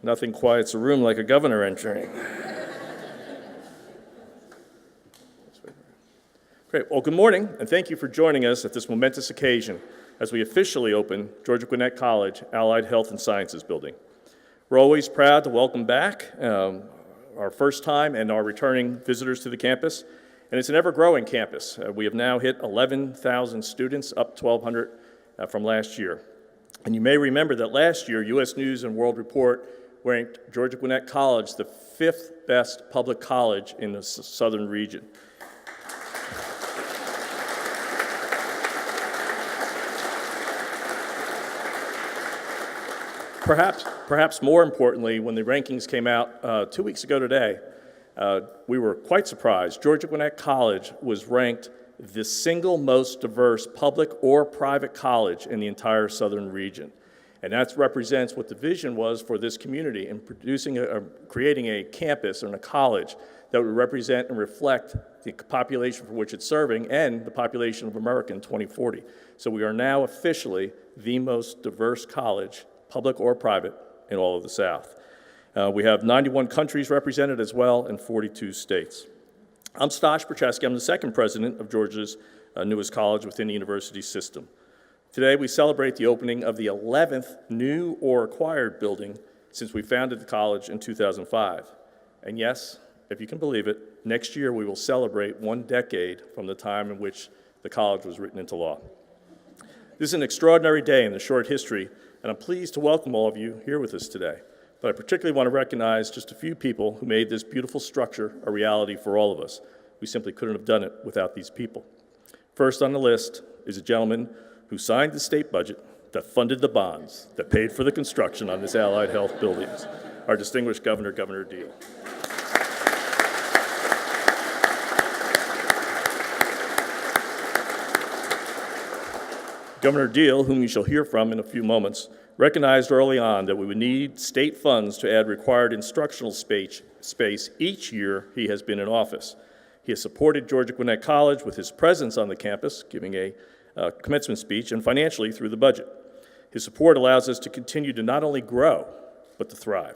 Nothing quiets a room like a governor entering. Great. Well, good morning, and thank you for joining us at this momentous occasion as we officially open Georgia Gwinnett College Allied Health and Sciences Building. We're always proud to welcome back our first time and our returning visitors to the campus, and it's an ever-growing campus. We have now hit 11,000 students, up 1,200 from last year. And you may remember that last year, U.S. News and World Report ranked Georgia Gwinnett College the 5th best public college in the southern region. Perhaps more importantly, when the rankings came out 2 weeks ago today, we were quite surprised. Georgia Gwinnett College was ranked the single most diverse public or private college in the entire southern region. And that represents what the vision was for this community in creating a campus and a college that would represent and reflect the population for which it's serving and the population of America in 2040. So we are now officially the most diverse college, public or private, in all of the South. We have 91 countries represented as well in 42 states. I'm Stosh Percheski. I'm the second president of Georgia's newest college within the university system. Today we celebrate the opening of the 11th new or acquired building since we founded the college in 2005. And yes, if you can believe it, next year we will celebrate 1 decade from the time in which the college was written into law. This is an extraordinary day in the short history, and I'm pleased to welcome all of you here with us today. But I particularly want to recognize just a few people who made this beautiful structure a reality for all of us. We simply couldn't have done it without these people. First on the list is a gentleman who signed the state budget that funded the bonds that paid for the construction on this Allied Health buildings, our distinguished governor, Governor Deal. Governor Deal, whom you shall hear from in a few moments, recognized early on that we would need state funds to add required instructional space each year he has been in office. He has supported Georgia Gwinnett College with his presence on the campus, giving a commencement speech, and financially through the budget. His support allows us to continue to not only grow, but to thrive.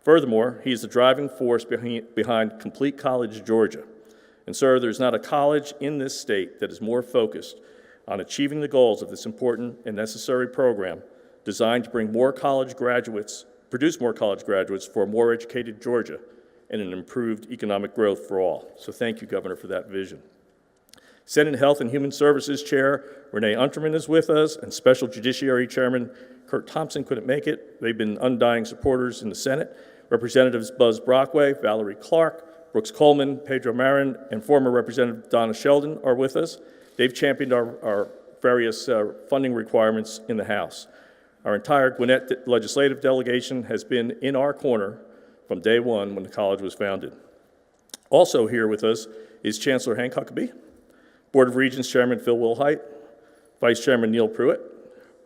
Furthermore, he is the driving force behind Complete College Georgia. And sir, there's not a college in this state that is more focused on achieving the goals of this important and necessary program designed to produce more college graduates for a more educated Georgia and an improved economic growth for all. So thank you, Governor, for that vision. Senate Health and Human Services Chair Renee Unterman is with us, and Special Judiciary Chairman Kurt Thompson couldn't make it. They've been undying supporters in the Senate. Representatives Buzz Brockway, Valerie Clark, Brooks Coleman, Pedro Marin, and former Representative Donna Sheldon are with us. They've championed our various funding requirements in the House. Our entire Gwinnett legislative delegation has been in our corner from day one when the college was founded. Also here with us is Chancellor Hank Huckabee, Board of Regents Chairman Phil Wilhite, Vice Chairman Neil Pruitt,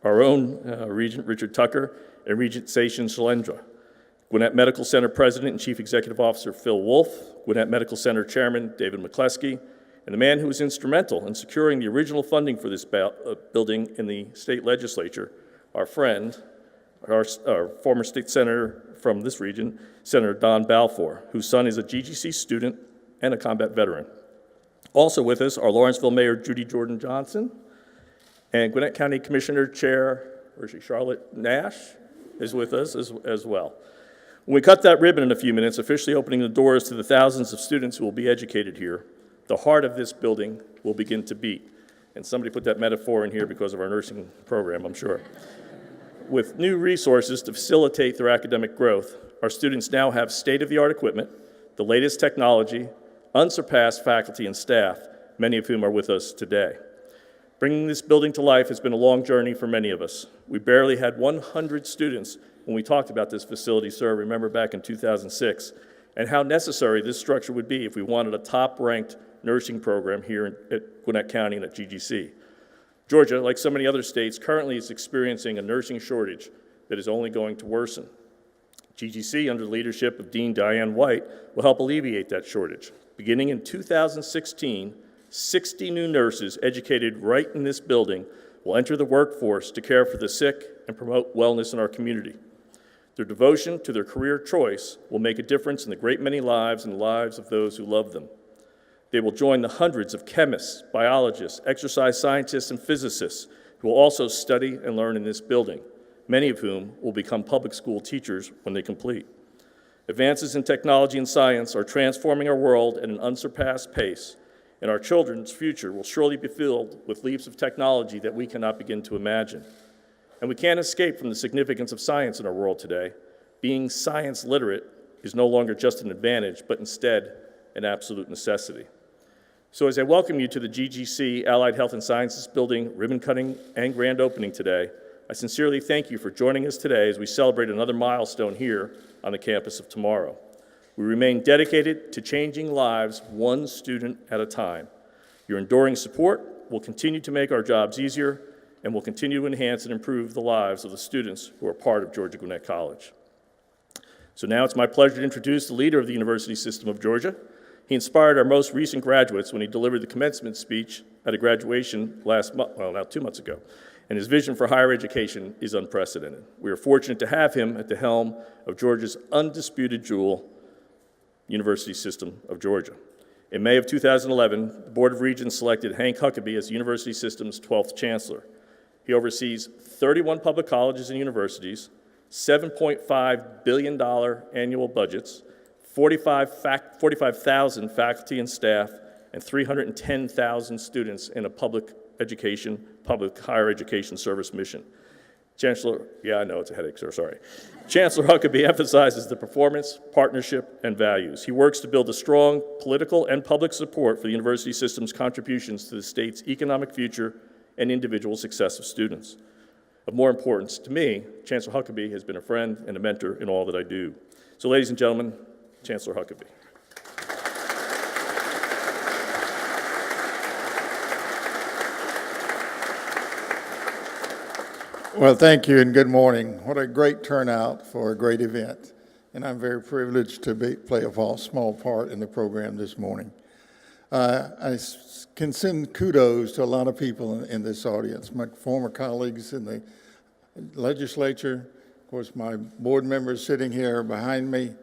our own Regent Richard Tucker, and Regent Sachin Shalendra, Gwinnett Medical Center President and Chief Executive Officer Phil Wolfe, Gwinnett Medical Center Chairman David McCleskey, and the man who was instrumental in securing the original funding for this building in the state legislature, our friend, our former state senator from this region, Senator Don Balfour, whose son is a GGC student and a combat veteran. Also with us are Lawrenceville Mayor Judy Jordan Johnson and Gwinnett County Commissioner Chair, Charlotte Nash is with us as well. When we cut that ribbon in a few minutes, officially opening the doors to the thousands of students who will be educated here, the heart of this building will begin to beat. And somebody put that metaphor in here because of our nursing program, I'm sure. With new resources to facilitate their academic growth, our students now have state-of-the-art equipment, the latest technology, unsurpassed faculty and staff, many of whom are with us today. Bringing this building to life has been a long journey for many of us. We barely had 100 students when we talked about this facility, sir, remember back in 2006, and how necessary this structure would be if we wanted a top-ranked nursing program here at Gwinnett County and at GGC. Georgia, like so many other states, currently is experiencing a nursing shortage that is only going to worsen. GGC, under the leadership of Dean Diane White, will help alleviate that shortage. Beginning in 2016, 60 new nurses educated right in this building will enter the workforce to care for the sick and promote wellness in our community. Their devotion to their career choice will make a difference in the great many lives and the lives of those who love them. They will join the hundreds of chemists, biologists, exercise scientists, and physicists who will also study and learn in this building, many of whom will become public school teachers when they complete. Advances in technology and science are transforming our world at an unsurpassed pace, and our children's future will surely be filled with leaps of technology that we cannot begin to imagine. And we can't escape from the significance of science in our world today. Being science literate is no longer just an advantage, but instead an absolute necessity. So as I welcome you to the GGC Allied Health and Sciences Building ribbon cutting and grand opening today, I sincerely thank you for joining us today as we celebrate another milestone here on the campus of tomorrow. We remain dedicated to changing lives one student at a time. Your enduring support will continue to make our jobs easier and will continue to enhance and improve the lives of the students who are part of Georgia Gwinnett College. So now it's my pleasure to introduce the leader of the University System of Georgia. He inspired our most recent graduates when he delivered the commencement speech at a graduation now 2 months ago, and his vision for higher education is unprecedented. We are fortunate to have him at the helm of Georgia's undisputed jewel, University System of Georgia. In May of 2011, the Board of Regents selected Hank Huckabee as the University System's 12th Chancellor. He oversees 31 public colleges and universities, $7.5 billion annual budgets, 45,000 faculty and staff, and 310,000 students in a public higher education service mission. Chancellor Huckabee emphasizes the performance, partnership, and values. He works to build a strong political and public support for the university system's contributions to the state's economic future and individual success of students. Of more importance to me, Chancellor Huckabee has been a friend and a mentor in all that I do. So ladies and gentlemen, Chancellor Huckabee. Well, thank you and good morning. What a great turnout for a great event. And I'm very privileged to play a small part in the program this morning. I can send kudos to a lot of people in this audience, my former colleagues in the legislature, of course, my board members sitting here behind me,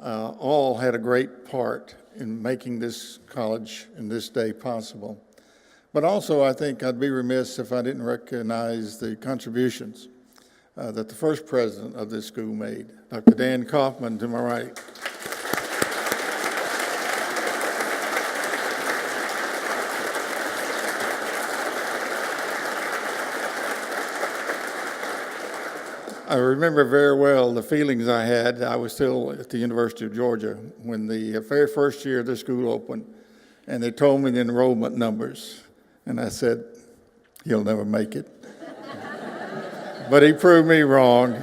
all had a great part in making this college and this day possible. But also, I think I'd be remiss if I didn't recognize the contributions that the first president of this school made, Dr. Diane Kaufman, to my right. I remember very well the feelings I had. I was still at the University of Georgia when the very first year the school opened, and they told me the enrollment numbers. And I said, "You'll never make it." But he proved me wrong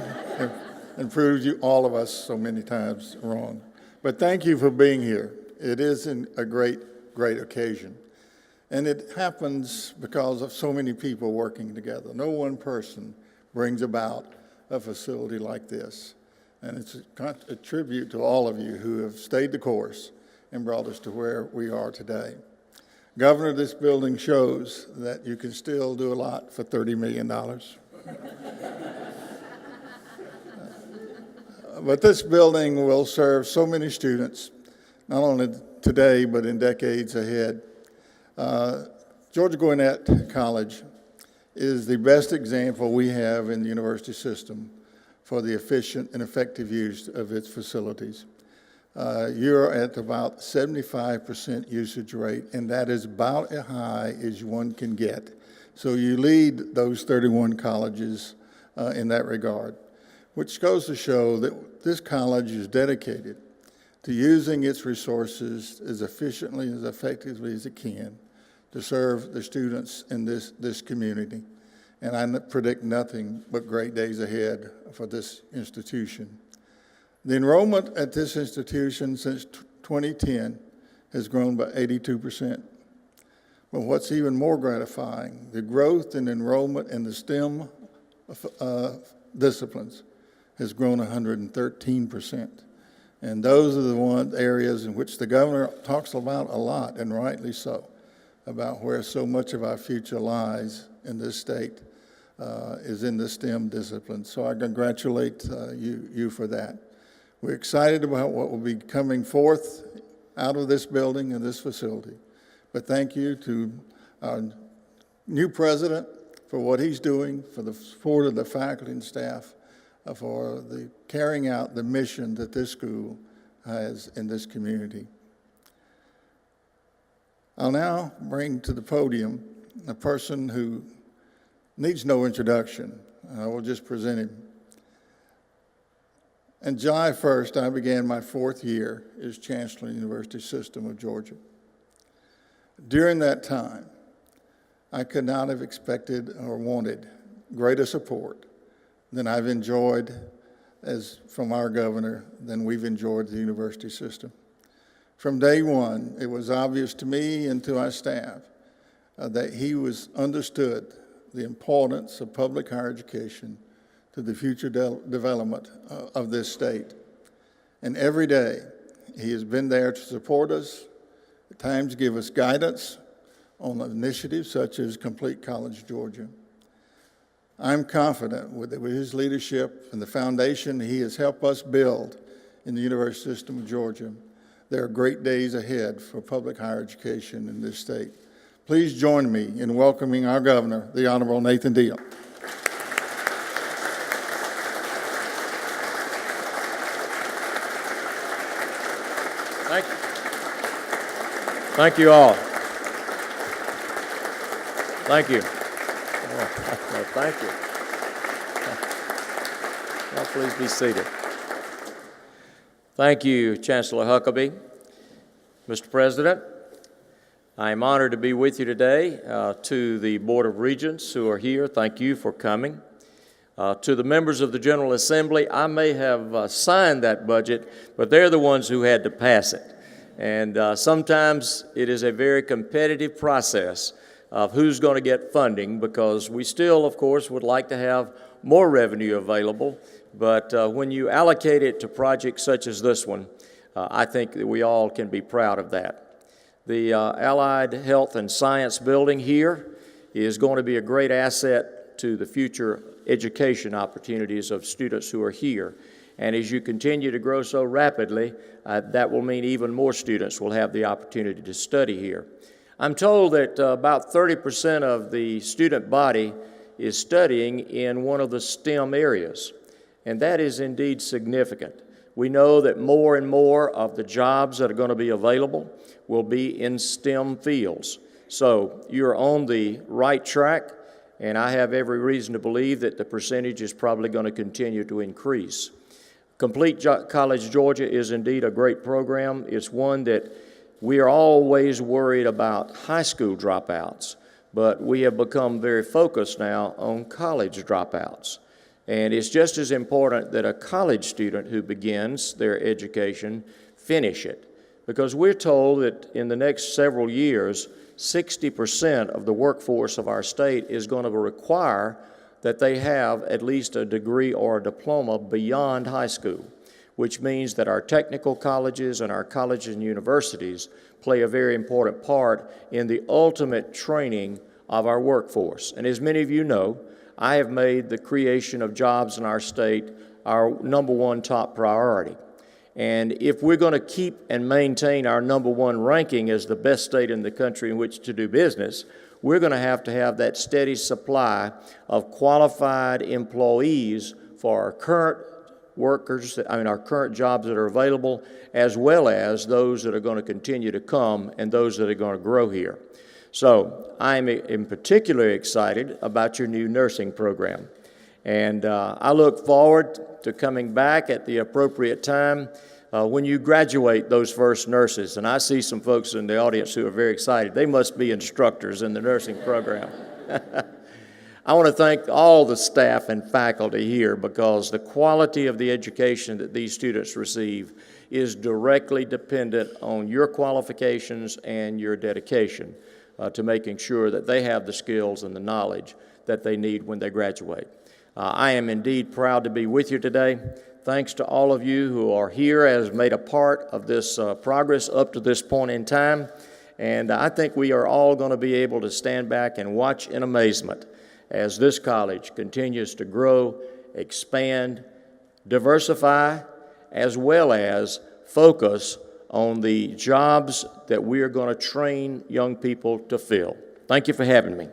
and proved all of us so many times wrong. But thank you for being here. It is a great, great occasion. And it happens because of so many people working together. No one person brings about a facility like this. And it's a tribute to all of you who have stayed the course and brought us to where we are today. Governor, this building shows that you can still do a lot for $30 million. But this building will serve so many students, not only today, but in decades ahead. Georgia Gwinnett College is the best example we have in the university system for the efficient and effective use of its facilities. You're at about 75% usage rate, and that is about as high as one can get. So you lead those 31 colleges in that regard, which goes to show that this college is dedicated to using its resources as efficiently, as effectively as it can to serve the students in this community. And I predict nothing but great days ahead for this institution. The enrollment at this institution since 2010 has grown by 82%. But what's even more gratifying, the growth in enrollment in the STEM disciplines has grown 113%. And those are the areas in which the governor talks about a lot, and rightly so, about where so much of our future lies in this state. is in the STEM discipline. So I congratulate you for that. We're excited about what will be coming forth out of this building and this facility. But thank you to our new president for what he's doing, for the support of the faculty and staff, for the carrying out the mission that this school has in this community. I'll now bring to the podium a person who needs no introduction. I will just present him. On July 1st, I began my 4th year as Chancellor of the University System of Georgia. During that time, I could not have expected or wanted greater support than I've enjoyed from our governor than we've enjoyed the university system. From day one, it was obvious to me and to our staff that he understood the importance of public higher education to the future development of this state. And every day, he has been there to support us, at times give us guidance on initiatives such as Complete College Georgia. I'm confident with his leadership and the foundation he has helped us build in the university system of Georgia, there are great days ahead for public higher education in this state. Please join me in welcoming our governor, the Honorable Nathan Deal. Thank you. Thank you all. Thank you. Oh, thank you. Now, please be seated. Thank you, Chancellor Huckabee. Mr. President, I am honored to be with you today. To the Board of Regents who are here, thank you for coming. To the members of the General Assembly, I may have signed that budget, but they're the ones who had to pass it. And sometimes it is a very competitive process of who's going to get funding, because we still, of course, would like to have more revenue available. But when you allocate it to projects such as this one, I think that we all can be proud of that. The Allied Health and Science building here is going to be a great asset to the future education opportunities of students who are here. And as you continue to grow so rapidly, that will mean even more students will have the opportunity to study here. I'm told that about 30% of the student body is studying in one of the STEM areas, and that is indeed significant. We know that more and more of the jobs that are going to be available will be in STEM fields. So you're on the right track, and I have every reason to believe that the percentage is probably going to continue to increase. Complete College Georgia is indeed a great program. It's one that we are always worried about high school dropouts, but we have become very focused now on college dropouts. And it's just as important that a college student who begins their education finish it, because we're told that in the next several years, 60% of the workforce of our state is going to require that they have at least a degree or a diploma beyond high school, which means that our technical colleges and our colleges and universities play a very important part in the ultimate training of our workforce. And as many of you know, I have made the creation of jobs in our state our #1 top priority. And if we're going to keep and maintain our #1 ranking as the best state in the country in which to do business, we're going to have that steady supply of qualified employees for our current workers, our current jobs that are available, as well as those that are going to continue to come and those that are going to grow here. So I'm in particular excited about your new nursing program. And I look forward to coming back at the appropriate time when you graduate those first nurses. And I see some folks in the audience who are very excited. They must be instructors in the nursing program. I want to thank all the staff and faculty here, because the quality of the education that these students receive is directly dependent on your qualifications and your dedication to making sure that they have the skills and the knowledge that they need when they graduate. I am indeed proud to be with you today. Thanks to all of you who are here as made a part of this progress up to this point in time. And I think we are all going to be able to stand back and watch in amazement as this college continues to grow, expand, diversify, as well as focus on the jobs that we are going to train young people to fill. Thank you for having me.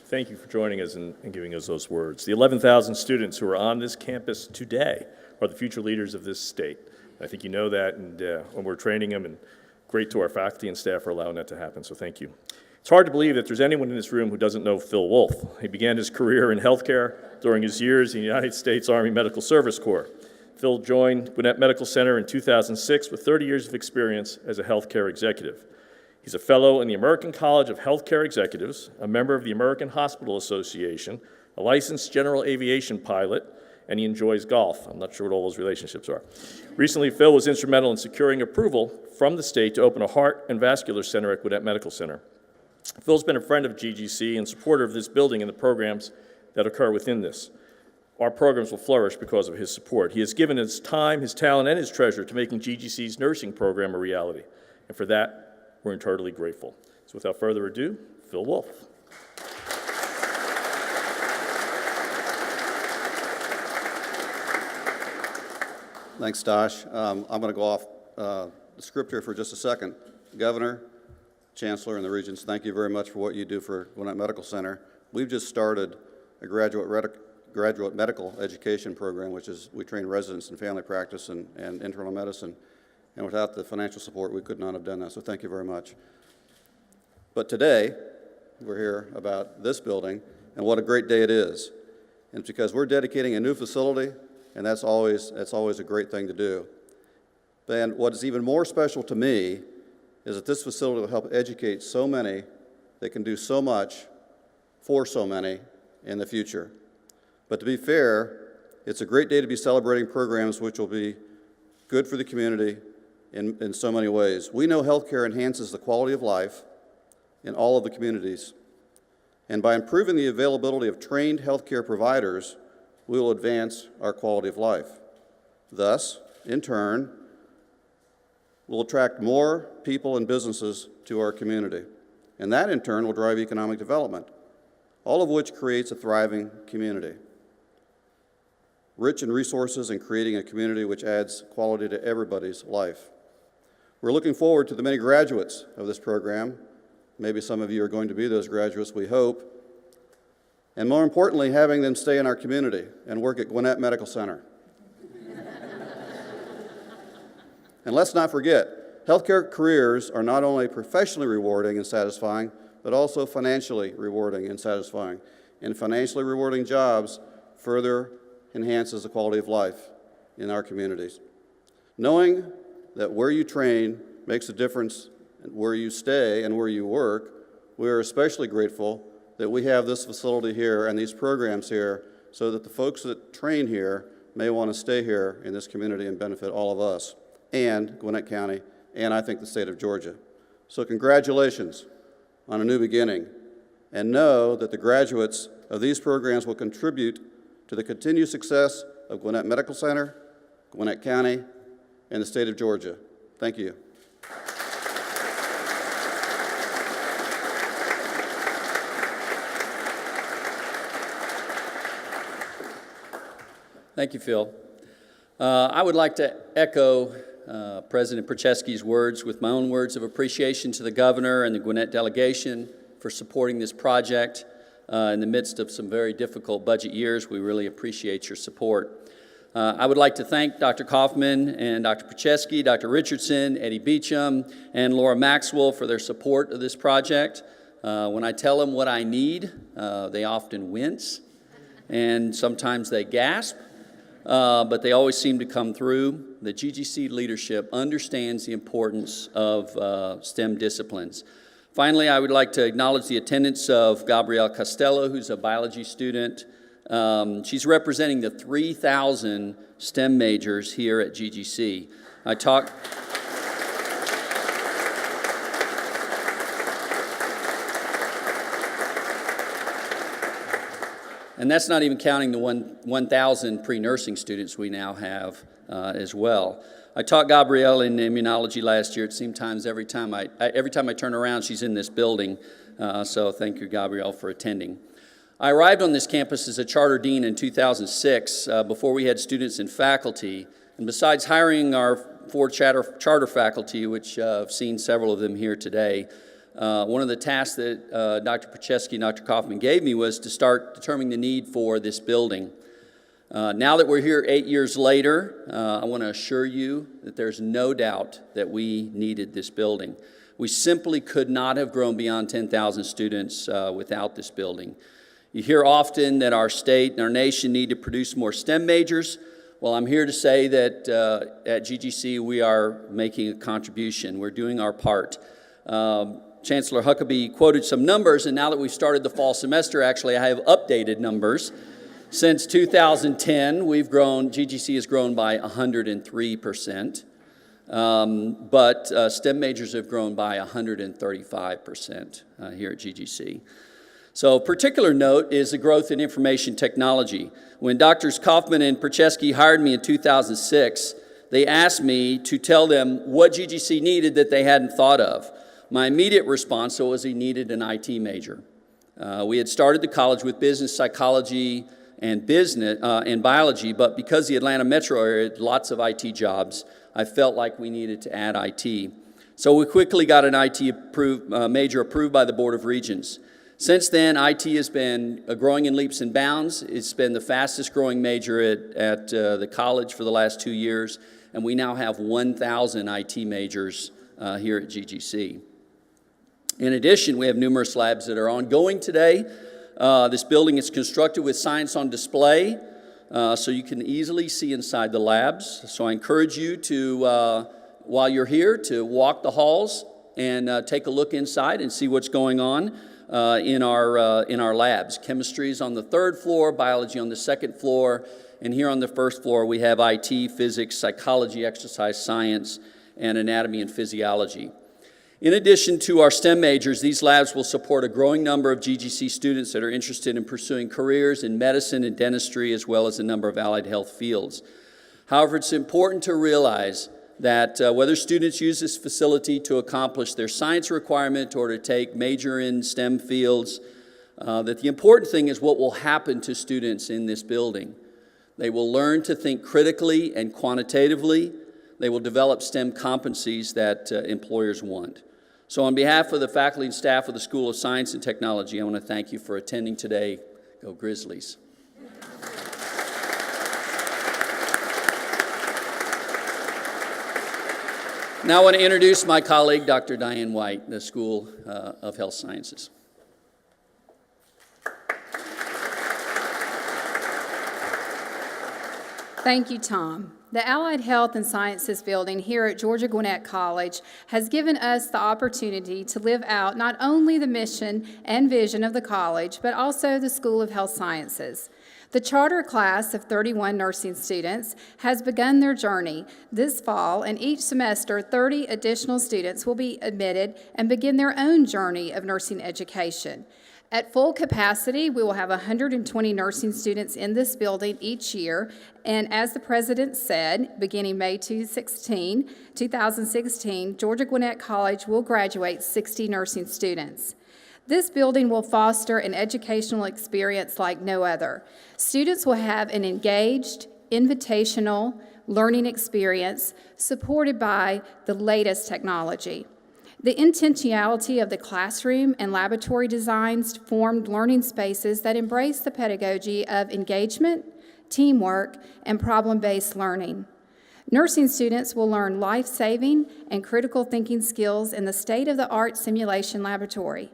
Thank you for joining us and giving us those words. The 11,000 students who are on this campus today are the future leaders of this state. I think you know that, and when we're training them, and great to our faculty and staff for allowing that to happen, so thank you. It's hard to believe that there's anyone in this room who doesn't know Phil Wolfe. He began his career in healthcare during his years in the United States Army Medical Service Corps. Phil joined Gwinnett Medical Center in 2006 with 30 years of experience as a healthcare executive. He's a fellow in the American College of Healthcare Executives, a member of the American Hospital Association, a licensed general aviation pilot, and he enjoys golf. I'm not sure what all those relationships are. Recently, Phil was instrumental in securing approval from the state to open a heart and vascular center at Gwinnett Medical Center. Phil's been a friend of GGC and supporter of this building and the programs that occur within this. Our programs will flourish because of his support. He has given his time, his talent, and his treasure to making GGC's nursing program a reality. And for that, we're eternally grateful. So without further ado, Phil Wolfe. Thanks, Dosh. I'm going to go off the script here for just a second. Governor, Chancellor, and the Regents, thank you very much for what you do for Gwinnett Medical Center. We've just started a graduate medical education program, which is we train residents in family practice and internal medicine. And without the financial support, we could not have done that, so thank you very much. But today, we're here about this building, and what a great day it is. And it's because we're dedicating a new facility, and that's always a great thing to do. And what is even more special to me is that this facility will help educate so many that can do so much for so many in the future. But to be fair, it's a great day to be celebrating programs which will be good for the community in so many ways. We know healthcare enhances the quality of life in all of the communities. And by improving the availability of trained healthcare providers, we will advance our quality of life. Thus, in turn, we'll attract more people and businesses to our community. And that, in turn, will drive economic development, all of which creates a thriving community, rich in resources and creating a community which adds quality to everybody's life. We're looking forward to the many graduates of this program. Maybe some of you are going to be those graduates, we hope. And more importantly, having them stay in our community and work at Gwinnett Medical Center. And let's not forget, healthcare careers are not only professionally rewarding and satisfying, but also financially rewarding and satisfying. And financially rewarding jobs further enhances the quality of life in our communities. Knowing that where you train makes a difference where you stay and where you work, we are especially grateful that we have this facility here and these programs here so that the folks that train here may want to stay here in this community and benefit all of us and Gwinnett County and I think the state of Georgia. So congratulations on a new beginning, and know that the graduates of these programs will contribute to the continued success of Gwinnett Medical Center, Gwinnett County, and the state of Georgia. Thank you. Thank you, Phil. I would like to echo President Prochaski's words with my own words of appreciation to the governor and the Gwinnett delegation for supporting this project in the midst of some very difficult budget years. We really appreciate your support. I would like to thank Dr. Kaufman and Dr. Prochaski, Dr. Richardson, Eddie Beecham, and Laura Maxwell for their support of this project. When I tell them what I need, they often wince, and sometimes they gasp, but they always seem to come through. The GGC leadership understands the importance of STEM disciplines. Finally, I would like to acknowledge the attendance of Gabrielle Costello, who's a biology student. She's representing the 3,000 STEM majors here at GGC. And that's not even counting the 1,000 pre-nursing students we now have as well. I taught Gabrielle in immunology last year. It seemed times every time I turn around, she's in this building. So thank you, Gabrielle, for attending. I arrived on this campus as a charter dean in 2006, before we had students and faculty. And besides hiring our 4 charter faculty, which I've seen several of them here today, one of the tasks that Dr. Prochaski and Dr. Kaufman gave me was to start determining the need for this building. Now that we're here 8 years later, I want to assure you that there's no doubt that we needed this building. We simply could not have grown beyond 10,000 students without this building. You hear often that our state and our nation need to produce more STEM majors. Well, I'm here to say that at GGC we are making a contribution. We're doing our part. Chancellor Huckabee quoted some numbers, and now that we've started the fall semester, actually I have updated numbers. Since 2010, GGC has grown by 103%, but STEM majors have grown by 135% here at GGC. So particular note is the growth in information technology. When Drs. Kaufman and Prochaski hired me in 2006, they asked me to tell them what GGC needed that they hadn't thought of. My immediate response was he needed an IT major. We had started the college with business psychology and biology, but because the Atlanta metro area had lots of IT jobs, I felt like we needed to add IT. So we quickly got an IT major approved by the Board of Regents. Since then, IT has been growing in leaps and bounds. It's been the fastest growing major at the college for the last 2 years, and we now have 1,000 IT majors here at GGC. In addition, we have numerous labs that are ongoing today. This building is constructed with science on display, so you can easily see inside the labs. So I encourage you to, while you're here, to walk the halls and take a look inside and see what's going on in our labs. Chemistry is on the 3rd floor, biology on the 2nd floor, and here on the 1st floor we have IT, physics, psychology, exercise science, and anatomy and physiology. In addition to our STEM majors, these labs will support a growing number of GGC students that are interested in pursuing careers in medicine and dentistry, as well as a number of allied health fields. However, it's important to realize that whether students use this facility to accomplish their science requirement or to take major in STEM fields, that the important thing is what will happen to students in this building. They will learn to think critically and quantitatively. They will develop STEM competencies that employers want. So on behalf of the faculty and staff of the School of Science and Technology, I want to thank you for attending today. Go Grizzlies. Now I want to introduce my colleague, Dr. Diane White, the School of Health Sciences. Thank you, Tom. The Allied Health and Sciences building here at Georgia Gwinnett College has given us the opportunity to live out not only the mission and vision of the college, but also the School of Health Sciences. The charter class of 31 nursing students has begun their journey this fall, and each semester 30 additional students will be admitted and begin their own journey of nursing education. At full capacity, we will have 120 nursing students in this building each year, and as the president said, beginning May 2016, Georgia Gwinnett College will graduate 60 nursing students. This building will foster an educational experience like no other. Students will have an engaged, invitational learning experience supported by the latest technology. The intentionality of the classroom and laboratory designs formed learning spaces that embrace the pedagogy of engagement, teamwork, and problem-based learning. Nursing students will learn life-saving and critical thinking skills in the state-of-the-art simulation laboratory.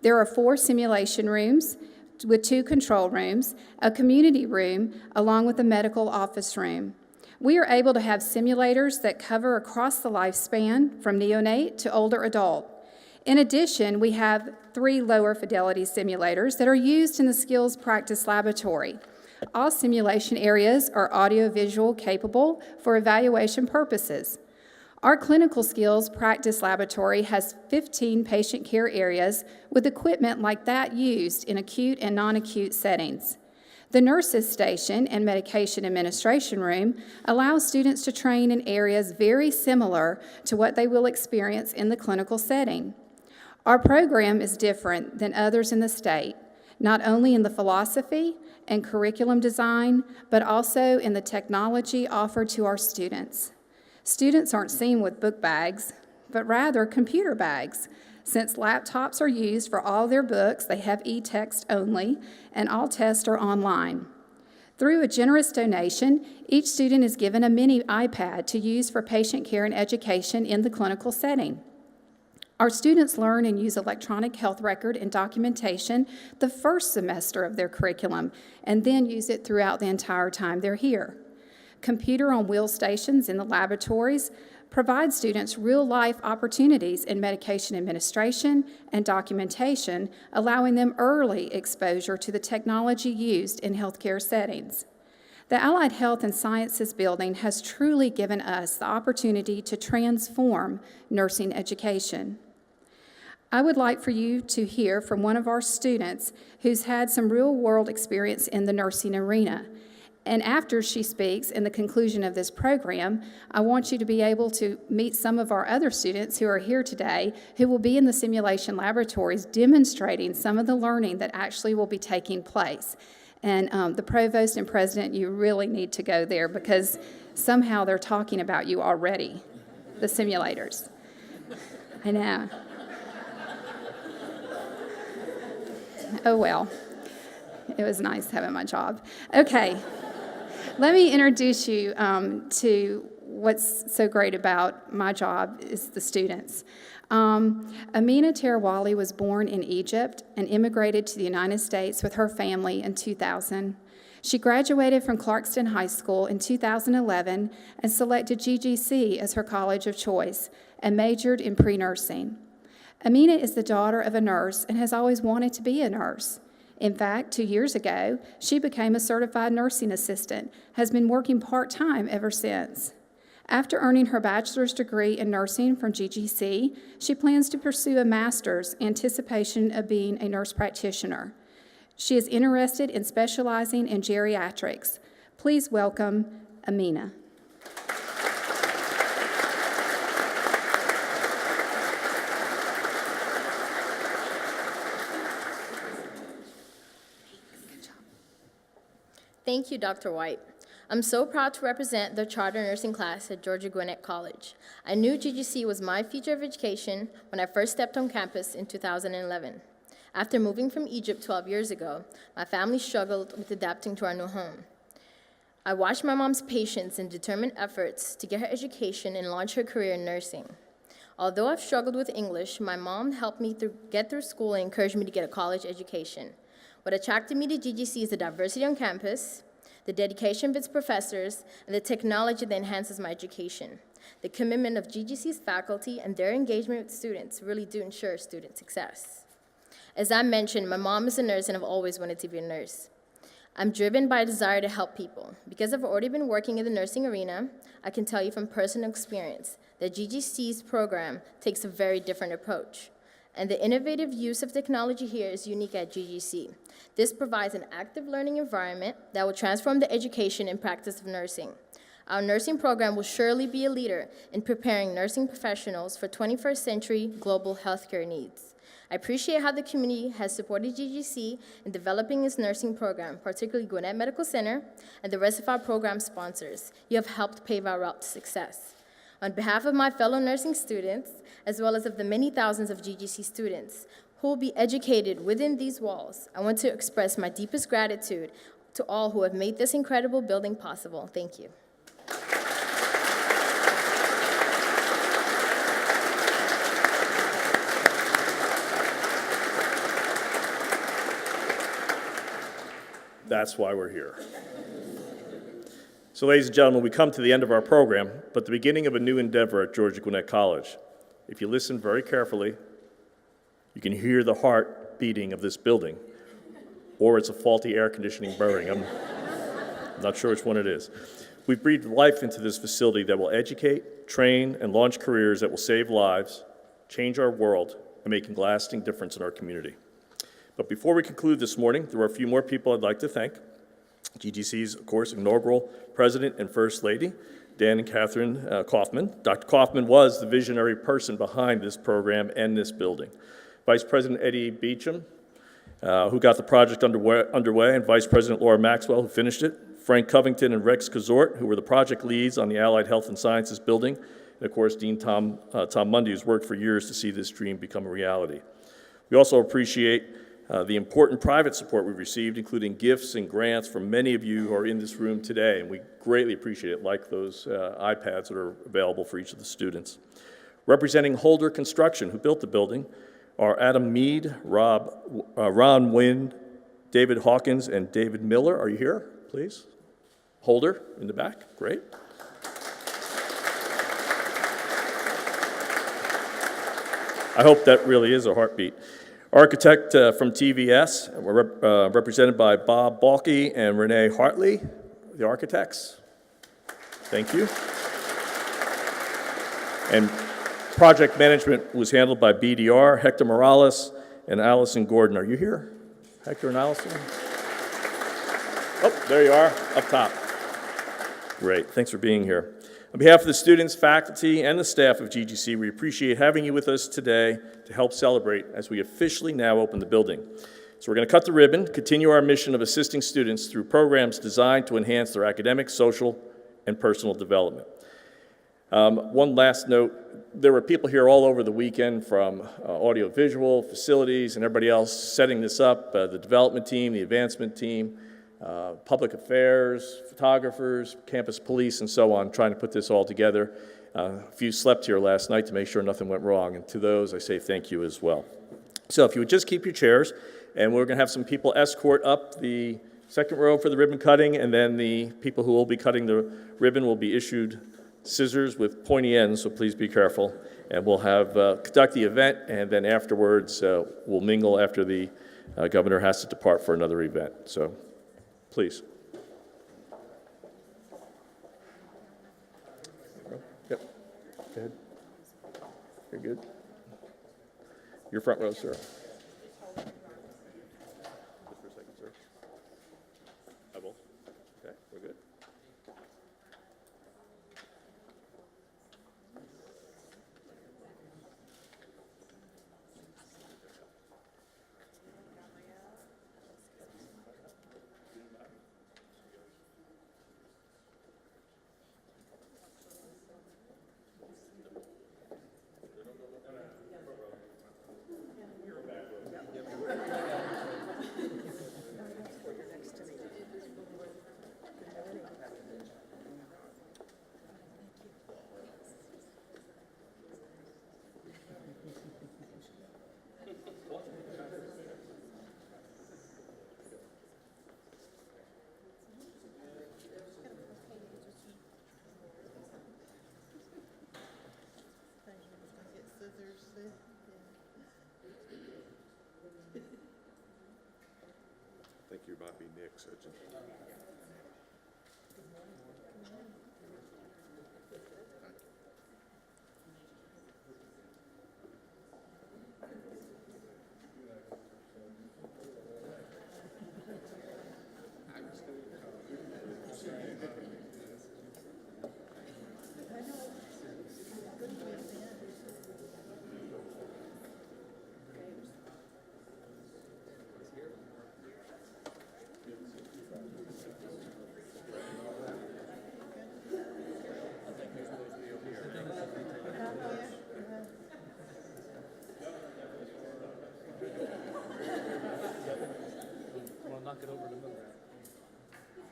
There are 4 simulation rooms with 2 control rooms, a community room, along with a medical office room. We are able to have simulators that cover across the lifespan from neonate to older adult. In addition, we have 3 lower fidelity simulators that are used in the skills practice laboratory. All simulation areas are audiovisual capable for evaluation purposes. Our clinical skills practice laboratory has 15 patient care areas with equipment like that used in acute and non-acute settings. The nurses' station and medication administration room allows students to train in areas very similar to what they will experience in the clinical setting. Our program is different than others in the state, not only in the philosophy and curriculum design, but also in the technology offered to our students. Students aren't seen with book bags, but rather computer bags. Since laptops are used for all their books, they have e-text only, and all tests are online. Through a generous donation, each student is given a mini iPad to use for patient care and education in the clinical setting. Our students learn and use electronic health record and documentation the first semester of their curriculum, and then use it throughout the entire time they're here. Computer-on-wheel stations in the laboratories provide students real-life opportunities in medication administration and documentation, allowing them early exposure to the technology used in healthcare settings. The Allied Health and Sciences building has truly given us the opportunity to transform nursing education. I would like for you to hear from one of our students who's had some real-world experience in the nursing arena. And after she speaks in the conclusion of this program, I want you to be able to meet some of our other students who are here today who will be in the simulation laboratories demonstrating some of the learning that actually will be taking place. And the provost and president, you really need to go there because somehow they're talking about you already, the simulators. I know. Oh, well, it was nice having my job. Okay. Let me introduce you to what's so great about my job is the students. Amina Tarawally was born in Egypt and immigrated to the United States with her family in 2000. She graduated from Clarkston High School in 2011 and selected GGC as her college of choice and majored in pre-nursing. Amina is the daughter of a nurse and has always wanted to be a nurse. In fact, 2 years ago, she became a certified nursing assistant, has been working part-time ever since. After earning her bachelor's degree in nursing from GGC, she plans to pursue a master's in anticipation of being a nurse practitioner. She is interested in specializing in geriatrics. Please welcome Amina. Thank you, Dr. White. I'm so proud to represent the charter nursing class at Gwinnett College. I knew GGC was my future of education when I first stepped on campus in 2011. After moving from Egypt 12 years ago, my family struggled with adapting to our new home. I watched my mom's patience and determined efforts to get her education and launch her career in nursing. Although I've struggled with English, my mom helped me get through school and encouraged me to get a college education. What attracted me to GGC is the diversity on campus, the dedication of its professors, and the technology that enhances my education. The commitment of GGC's faculty and their engagement with students really do ensure student success. As I mentioned, my mom is a nurse and I've always wanted to be a nurse. I'm driven by a desire to help people. Because I've already been working in the nursing arena, I can tell you from personal experience that GGC's program takes a very different approach. And the innovative use of technology here is unique at GGC. This provides an active learning environment that will transform the education and practice of nursing. Our nursing program will surely be a leader in preparing nursing professionals for 21st century global healthcare needs. I appreciate how the community has supported GGC in developing its nursing program, particularly Gwinnett Medical Center and the rest of our program sponsors. You have helped pave our route to success. On behalf of my fellow nursing students, as well as of the many thousands of GGC students who will be educated within these walls, I want to express my deepest gratitude to all who have made this incredible building possible. Thank you. That's why we're here. So, ladies and gentlemen, we come to the end of our program, but the beginning of a new endeavor at Gwinnett College. If you listen very carefully, you can hear the heart beating of this building, or it's a faulty air conditioning burning. I'm not sure which one it is. We've breathed life into this facility that will educate, train, and launch careers that will save lives, change our world, and make a lasting difference in our community. But before we conclude this morning, there are a few more people I'd like to thank. GGC's, of course, inaugural President and First Lady, Dan and Catherine Kaufman. Dr. Kaufman was the visionary person behind this program and this building. Vice President Eddie Beecham, who got the project underway, and Vice President Laura Maxwell, who finished it. Frank Covington and Rex Kazort, who were the project leads on the Allied Health and Sciences building. And of course, Dean Tom Mundy, who's worked for years to see this dream become a reality. We also appreciate the important private support we've received, including gifts and grants from many of you who are in this room today, and we greatly appreciate it, like those iPads that are available for each of the students. Representing Holder Construction, who built the building, are Adam Mead, Ron Wynn, David Hawkins, and David Miller. Are you here, please? Holder in the back, great. I hope that really is a heartbeat. Architect from TVS, we're represented by Bob Balke and Renee Hartley, the architects. Thank you. And project management was handled by BDR, Hector Morales, and Allison Gordon. Are you here, Hector and Allison? Oh, there you are, up top. Great, thanks for being here. On behalf of the students, faculty, and the staff of GGC, we appreciate having you with us today to help celebrate as we officially now open the building. So we're going to cut the ribbon, continue our mission of assisting students through programs designed to enhance their academic, social, and personal development. One last note, there were people here all over the weekend from audiovisual, facilities, and everybody else setting this up, the development team, the advancement team, public affairs, photographers, campus police, and so on, trying to put this all together. A few slept here last night to make sure nothing went wrong, and to those I say thank you as well. So if you would just keep your chairs, and we're going to have some people escort up the second row for the ribbon cutting, and then the people who will be cutting the ribbon will be issued scissors with pointy ends, so please be careful. And we'll have conduct the event, and then afterwards we'll mingle after the governor has to depart for another event. So please. Yep. Go ahead. You're good. Your front row, sir. Just for a second, sir. I will. Okay, we're good. I think you might be Nick, so just...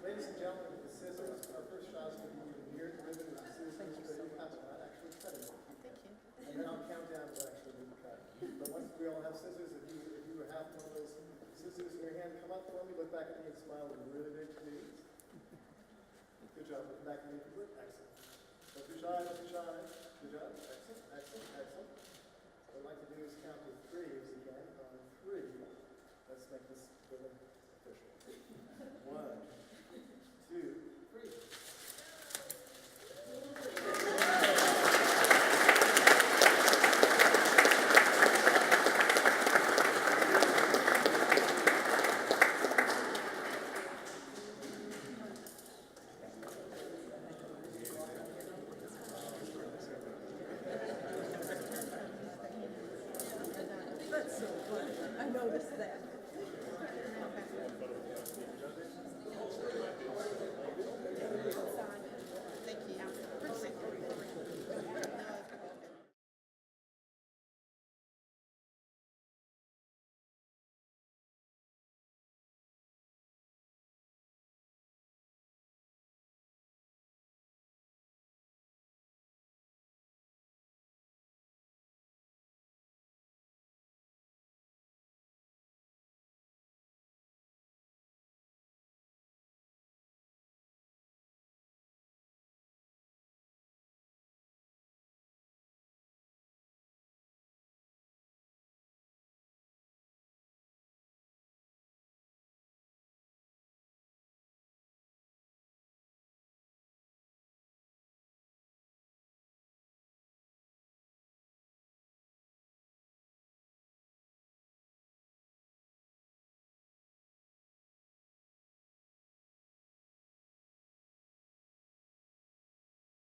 Ladies and gentlemen, with the scissors, our first shot is going to be near the ribbon with the scissors, ready, that's what I actually cut it. Thank you. And then I'll count down to actually be cut. But once we all have scissors, if you have one of those scissors in your hand, come up for me, look back at me and smile with really big please. Good job, look back at me, good, excellent. Don't be shy, don't be shy. Good job, excellent, excellent, excellent. What I'd like to do is count to three as you can. On three, let's make this ribbon official. 1, 2, 3. I noticed that.